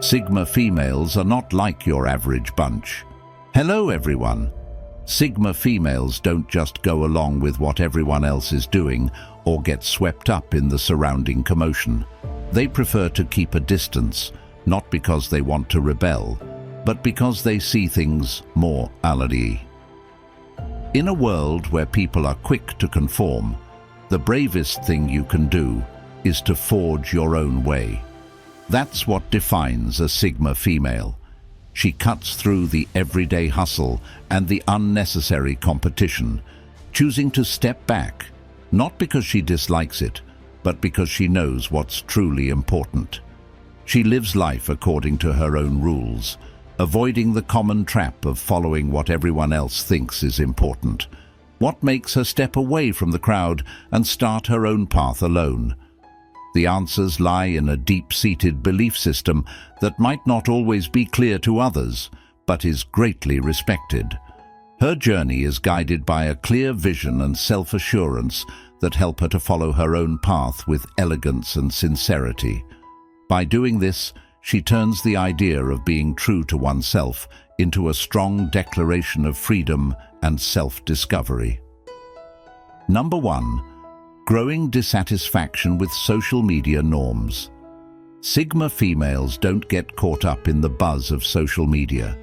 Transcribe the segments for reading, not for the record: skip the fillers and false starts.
Sigma females are not like your average bunch. Hello everyone. Sigma females don't just go along with what everyone else is doing or get swept up in the surrounding commotion. They prefer to keep a distance, not because they want to rebel, but because they see things more already. In a world where people are quick to conform, the bravest thing you can do is to forge your own way. That's what defines a Sigma female. She cuts through the everyday hustle and the unnecessary competition, choosing to step back, not because she dislikes it, but because she knows what's truly important. She lives life according to her own rules, avoiding the common trap of following what everyone else thinks is important. What makes her step away from the crowd and start her own path alone? The answers lie in a deep-seated belief system that might not always be clear to others, but is greatly respected. Her journey is guided by a clear vision and self-assurance that help her to follow her own path with elegance and sincerity. By doing this, she turns the idea of being true to oneself into a strong declaration of freedom and self-discovery. Number 1. Growing dissatisfaction with social media norms. Sigma females don't get caught up in the buzz of social media.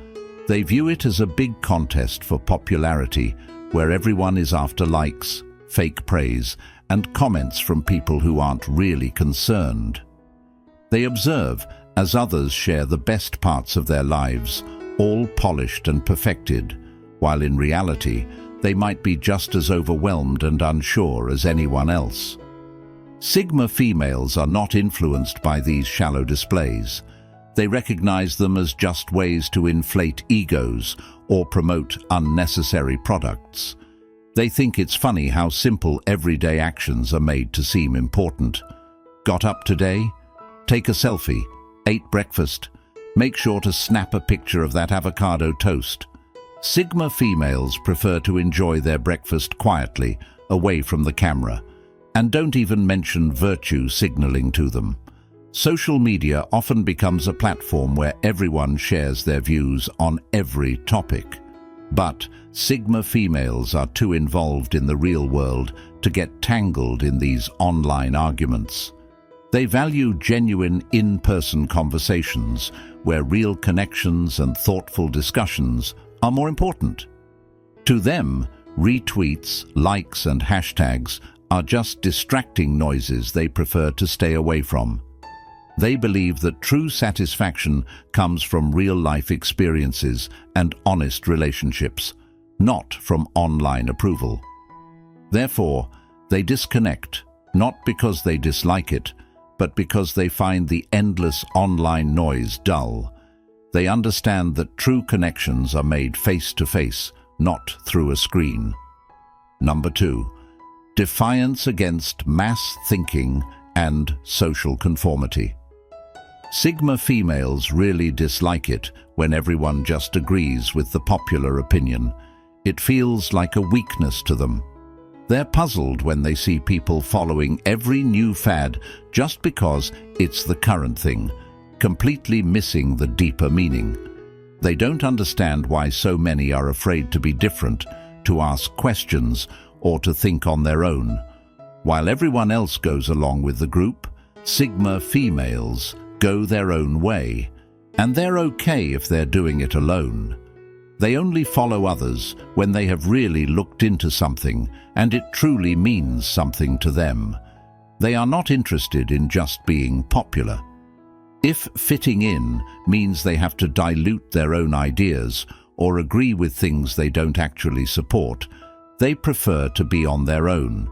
They view it as a big contest for popularity, where everyone is after likes, fake praise, and comments from people who aren't really concerned. They observe as others share the best parts of their lives, all polished and perfected, while in reality, they might be just as overwhelmed and unsure as anyone else. Sigma females are not influenced by these shallow displays. They recognize them as just ways to inflate egos or promote unnecessary products. They think it's funny how simple everyday actions are made to seem important. Got up today? Take a selfie. Ate breakfast? Make sure to snap a picture of that avocado toast. Sigma females prefer to enjoy their breakfast quietly, away from the camera, and don't even mention virtue signaling to them. Social media often becomes a platform where everyone shares their views on every topic. But Sigma females are too involved in the real world to get tangled in these online arguments. They value genuine in-person conversations where real connections and thoughtful discussions are more important. To them, retweets, likes, and hashtags are just distracting noises they prefer to stay away from. They believe that true satisfaction comes from real-life experiences and honest relationships, not from online approval. Therefore, they disconnect, not because they dislike it, but because they find the endless online noise dull. They understand that true connections are made face-to-face, not through a screen. Number 2. Defiance against mass thinking and social conformity. Sigma females really dislike it when everyone just agrees with the popular opinion. It feels like a weakness to them. They're puzzled when they see people following every new fad just because it's the current thing, completely missing the deeper meaning. They don't understand why so many are afraid to be different, to ask questions, or to think on their own. While everyone else goes along with the group, Sigma females go their own way, and they're okay if they're doing it alone. They only follow others when they have really looked into something and it truly means something to them. They are not interested in just being popular. If fitting in means they have to dilute their own ideas or agree with things they don't actually support, they prefer to be on their own.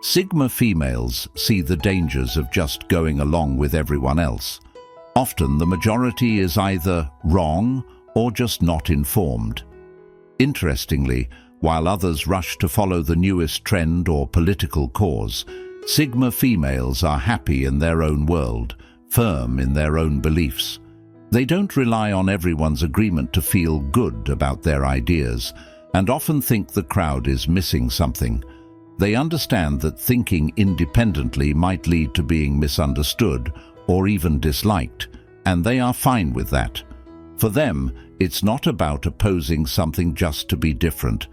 Sigma females see the dangers of just going along with everyone else. Often the majority is either wrong or just not informed. Interestingly, while others rush to follow the newest trend or political cause, Sigma females are happy in their own world, firm in their own beliefs. They don't rely on everyone's agreement to feel good about their ideas, and often think the crowd is missing something. They understand that thinking independently might lead to being misunderstood or even disliked, and they are fine with that. For them, it's not about opposing something just to be different.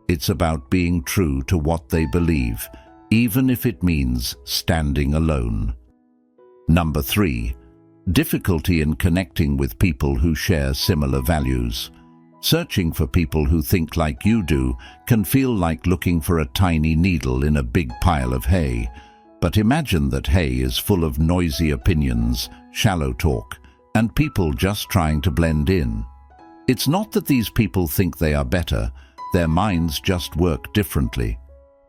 It's about being true to what they believe, even if it means standing alone. Number 3. Difficulty in connecting with people who share similar values. Searching for people who think like you do can feel like looking for a tiny needle in a big pile of hay. But imagine that hay is full of noisy opinions, shallow talk, and people just trying to blend in. It's not that these people think they are better, their minds just work differently.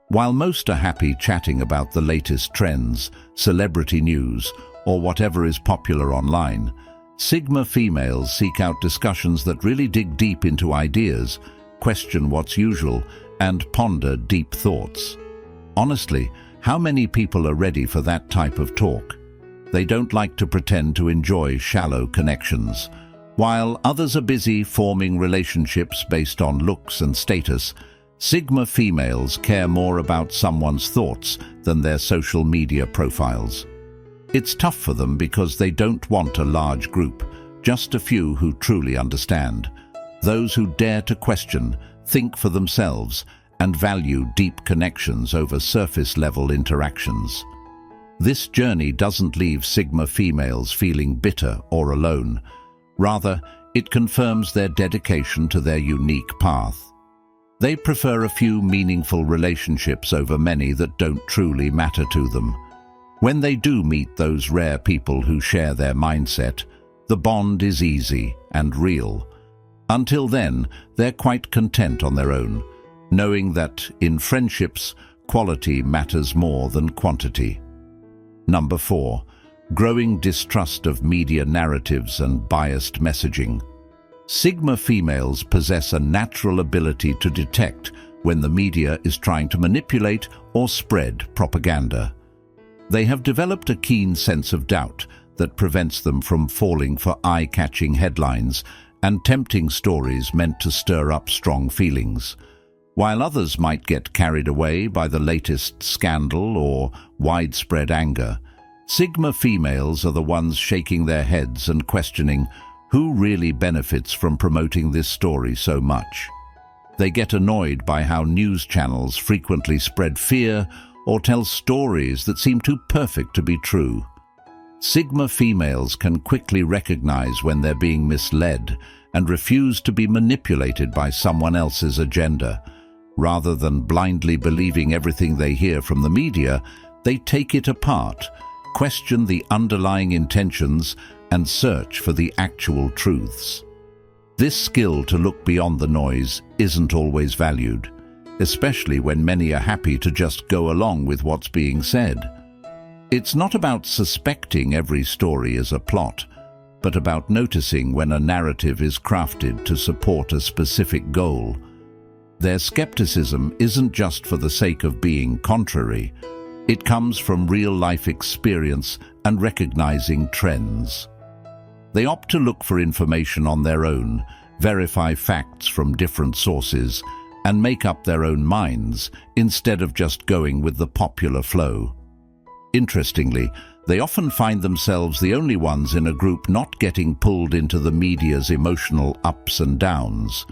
While most are happy chatting about the latest trends, celebrity news, or whatever is popular online, Sigma females seek out discussions that really dig deep into ideas, question what's usual, and ponder deep thoughts. Honestly, how many people are ready for that type of talk? They don't like to pretend to enjoy shallow connections. While others are busy forming relationships based on looks and status, Sigma females care more about someone's thoughts than their social media profiles. It's tough for them because they don't want a large group, just a few who truly understand. Those who dare to question, think for themselves, and value deep connections over surface-level interactions. This journey doesn't leave Sigma females feeling bitter or alone. Rather, it confirms their dedication to their unique path. They prefer a few meaningful relationships over many that don't truly matter to them. When they do meet those rare people who share their mindset, the bond is easy and real. Until then, they're quite content on their own, knowing that in friendships, quality matters more than quantity. Number 4. Growing distrust of media narratives and biased messaging. Sigma females possess a natural ability to detect when the media is trying to manipulate or spread propaganda. They have developed a keen sense of doubt that prevents them from falling for eye-catching headlines and tempting stories meant to stir up strong feelings. While others might get carried away by the latest scandal or widespread anger, Sigma females are the ones shaking their heads and questioning who really benefits from promoting this story so much. They get annoyed by how news channels frequently spread fear or tell stories that seem too perfect to be true. Sigma females can quickly recognize when they're being misled and refuse to be manipulated by someone else's agenda. Rather than blindly believing everything they hear from the media, they take it apart, question the underlying intentions, and search for the actual truths. This skill to look beyond the noise isn't always valued, especially when many are happy to just go along with what's being said. It's not about suspecting every story is a plot, but about noticing when a narrative is crafted to support a specific goal. Their skepticism isn't just for the sake of being contrary. It comes from real-life experience and recognizing trends. They opt to look for information on their own, verify facts from different sources, and make up their own minds instead of just going with the popular flow. Interestingly, they often find themselves the only ones in a group not getting pulled into the media's emotional ups and downs.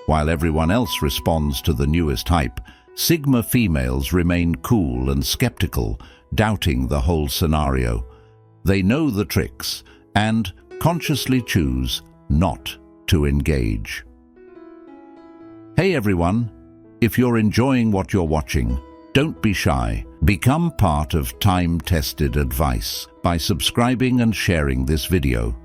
While everyone else responds to the newest hype, Sigma females remain cool and skeptical, doubting the whole scenario. They know the tricks and consciously choose not to engage. Hey everyone, if you're enjoying what you're watching, don't be shy. Become part of time-tested advice by subscribing and sharing this video.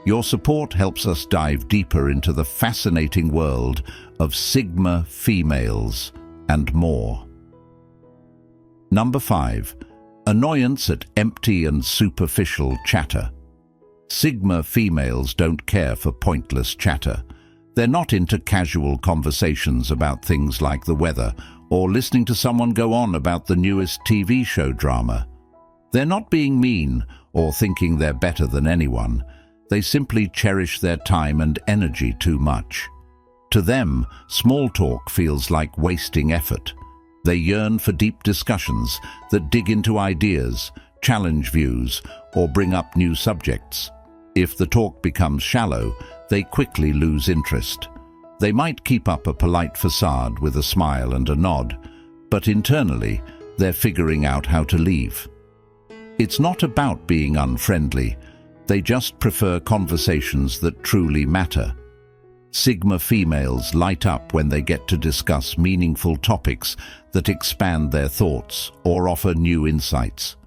Your support helps us dive deeper into the fascinating world of Sigma females and more. Number 5. Annoyance at empty and superficial chatter. Sigma females don't care for pointless chatter. They're not into casual conversations about things like the weather or listening to someone go on about the newest TV show drama. They're not being mean or thinking they're better than anyone. They simply cherish their time and energy too much. To them, small talk feels like wasting effort. They yearn for deep discussions that dig into ideas, challenge views, or bring up new subjects. If the talk becomes shallow, they quickly lose interest. They might keep up a polite facade with a smile and a nod, but internally, they're figuring out how to leave. It's not about being unfriendly. They just prefer conversations that truly matter. Sigma females light up when they get to discuss meaningful topics that expand their thoughts or offer new insights.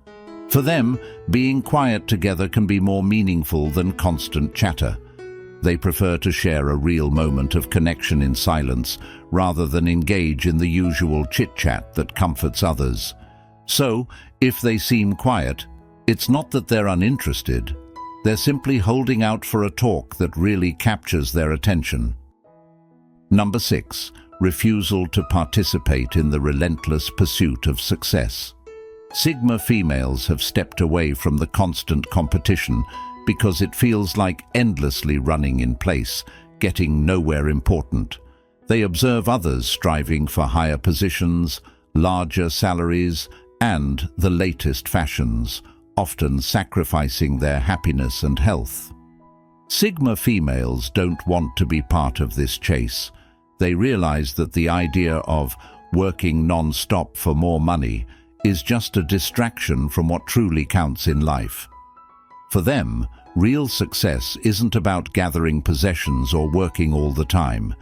For them, being quiet together can be more meaningful than constant chatter. They prefer to share a real moment of connection in silence rather than engage in the usual chit-chat that comforts others. So, if they seem quiet, it's not that they're uninterested. They're simply holding out for a talk that really captures their attention. Number 6. Refusal to participate in the relentless pursuit of success. Sigma females have stepped away from the constant competition because it feels like endlessly running in place, getting nowhere important. They observe others striving for higher positions, larger salaries, and the latest fashions, often sacrificing their happiness and health. Sigma females don't want to be part of this chase. They realize that the idea of working non-stop for more money is just a distraction from what truly counts in life. For them, real success isn't about gathering possessions or working all the time.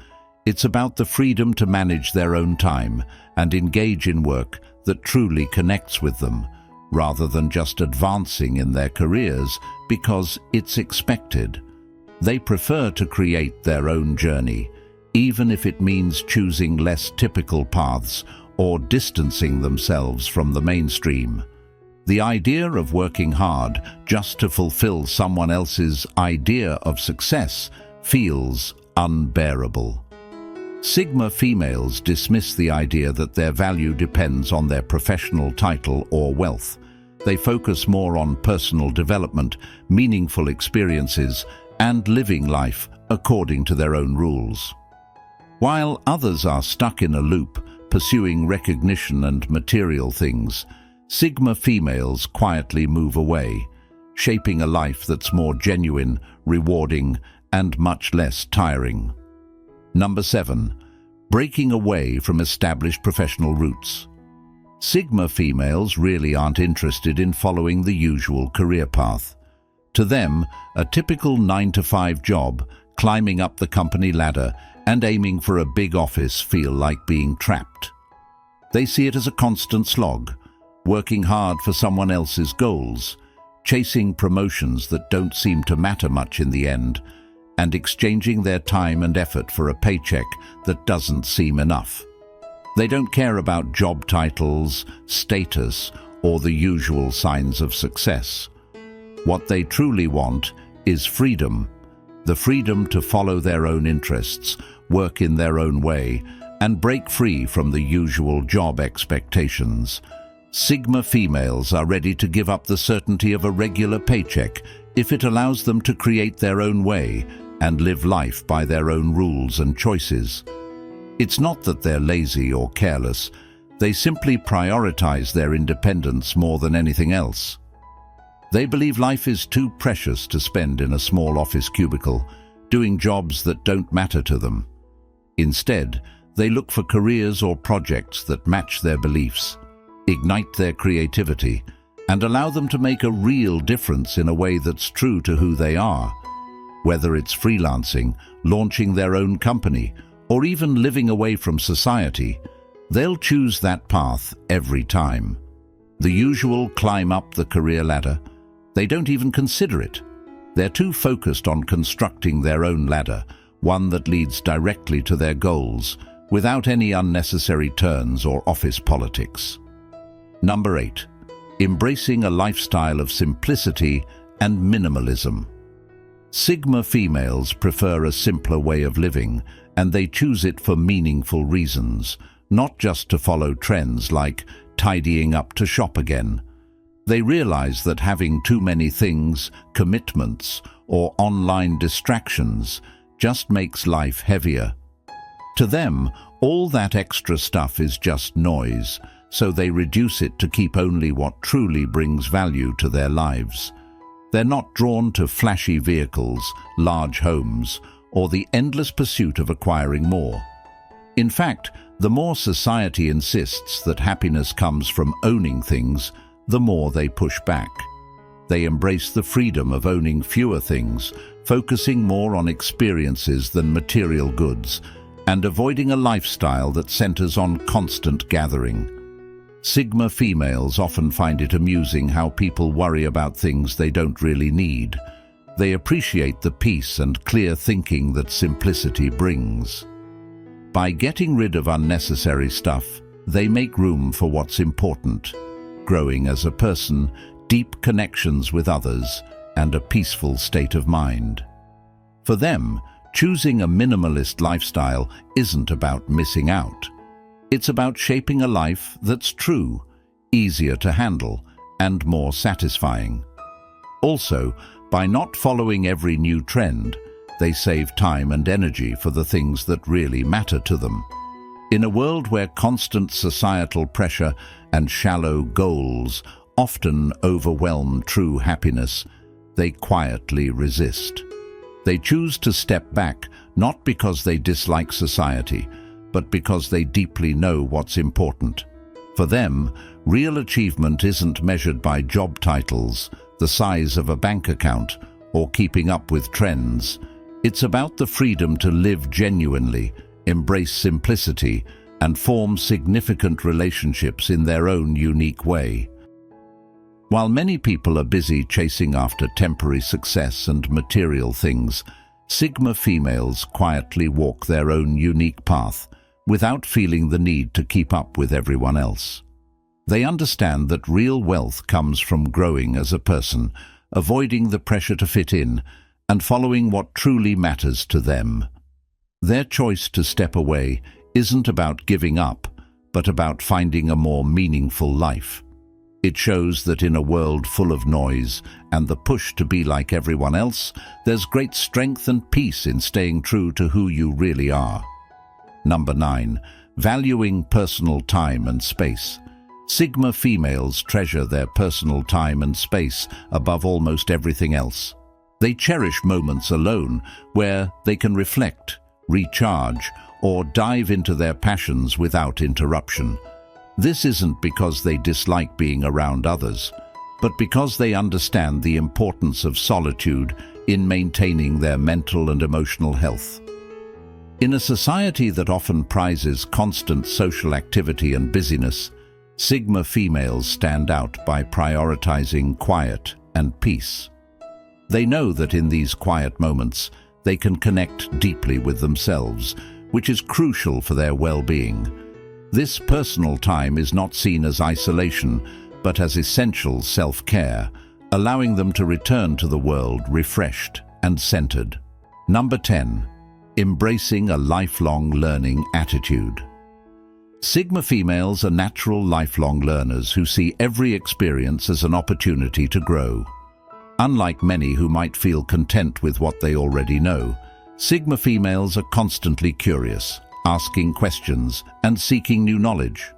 It's about the freedom to manage their own time and engage in work that truly connects with them, rather than just advancing in their careers because it's expected. They prefer to create their own journey, even if it means choosing less typical paths or distancing themselves from the mainstream. The idea of working hard just to fulfill someone else's idea of success feels unbearable. Sigma females dismiss the idea that their value depends on their professional title or wealth. They focus more on personal development, meaningful experiences, and living life according to their own rules. While others are stuck in a loop, pursuing recognition and material things, Sigma females quietly move away, shaping a life that's more genuine, rewarding, and much less tiring. Number 7. Breaking away from established professional routes. Sigma females really aren't interested in following the usual career path. To them, a typical 9-to-5 job, climbing up the company ladder, and aiming for a big office feel like being trapped. They see it as a constant slog, working hard for someone else's goals, chasing promotions that don't seem to matter much in the end, and exchanging their time and effort for a paycheck that doesn't seem enough. They don't care about job titles, status, or the usual signs of success. What they truly want is freedom, the freedom to follow their own interests, work in their own way, and break free from the usual job expectations. Sigma females are ready to give up the certainty of a regular paycheck if it allows them to create their own way and live life by their own rules and choices. It's not that they're lazy or careless. They simply prioritize their independence more than anything else. They believe life is too precious to spend in a small office cubicle, doing jobs that don't matter to them. Instead, they look for careers or projects that match their beliefs, ignite their creativity, and allow them to make a real difference in a way that's true to who they are. Whether it's freelancing, launching their own company, or even living away from society, they'll choose that path every time. The usual climb up the career ladder, they don't even consider it. They're too focused on constructing their own ladder, one that leads directly to their goals, without any unnecessary turns or office politics. Number 8. Embracing a lifestyle of simplicity and minimalism. Sigma females prefer a simpler way of living, and they choose it for meaningful reasons, not just to follow trends like tidying up to shop again. They realize that having too many things, commitments, or online distractions just makes life heavier. To them, all that extra stuff is just noise, so they reduce it to keep only what truly brings value to their lives. They're not drawn to flashy vehicles, large homes, or the endless pursuit of acquiring more. In fact, the more society insists that happiness comes from owning things, the more they push back. They embrace the freedom of owning fewer things, focusing more on experiences than material goods, and avoiding a lifestyle that centers on constant gathering. Sigma females often find it amusing how people worry about things they don't really need. They appreciate the peace and clear thinking that simplicity brings. By getting rid of unnecessary stuff, they make room for what's important, growing as a person, deep connections with others, and a peaceful state of mind. For them, choosing a minimalist lifestyle isn't about missing out. It's about shaping a life that's true, easier to handle, and more satisfying. Also, by not following every new trend, they save time and energy for the things that really matter to them. In a world where constant societal pressure and shallow goals often overwhelm true happiness, they quietly resist. They choose to step back, not because they dislike society, but because they deeply know what's important. For them, real achievement isn't measured by job titles, the size of a bank account, or keeping up with trends. It's about the freedom to live genuinely, embrace simplicity, and form significant relationships in their own unique way. While many people are busy chasing after temporary success and material things, Sigma females quietly walk their own unique path, without feeling the need to keep up with everyone else. They understand that real wealth comes from growing as a person, avoiding the pressure to fit in, and following what truly matters to them. Their choice to step away isn't about giving up, but about finding a more meaningful life. It shows that in a world full of noise and the push to be like everyone else, there's great strength and peace in staying true to who you really are. Number 9. Valuing personal time and space. Sigma females treasure their personal time and space above almost everything else. They cherish moments alone where they can reflect, recharge, or dive into their passions without interruption. This isn't because they dislike being around others, but because they understand the importance of solitude in maintaining their mental and emotional health. In a society that often prizes constant social activity and busyness, Sigma females stand out by prioritizing quiet and peace. They know that in these quiet moments, they can connect deeply with themselves, which is crucial for their well-being. This personal time is not seen as isolation, but as essential self-care, allowing them to return to the world refreshed and centered. Number 10. Embracing a lifelong learning attitude. Sigma females are natural lifelong learners who see every experience as an opportunity to grow. Unlike many who might feel content with what they already know, Sigma females are constantly curious, asking questions and seeking new knowledge.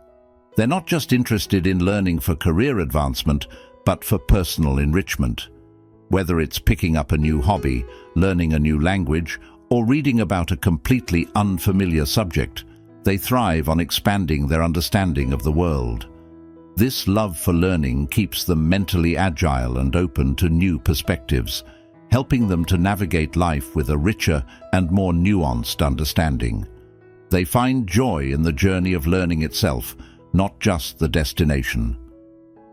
They're not just interested in learning for career advancement, but for personal enrichment. Whether it's picking up a new hobby, learning a new language, or reading about a completely unfamiliar subject, they thrive on expanding their understanding of the world. This love for learning keeps them mentally agile and open to new perspectives, helping them to navigate life with a richer and more nuanced understanding. They find joy in the journey of learning itself, not just the destination.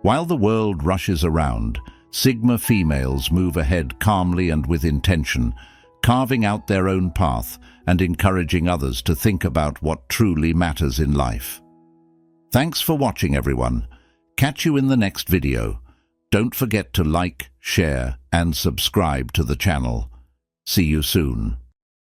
While the world rushes around, Sigma females move ahead calmly and with intention, carving out their own path and encouraging others to think about what truly matters in life. Thanks for watching, everyone. Catch you in the next video. Don't forget to like, share, and subscribe to the channel. See you soon.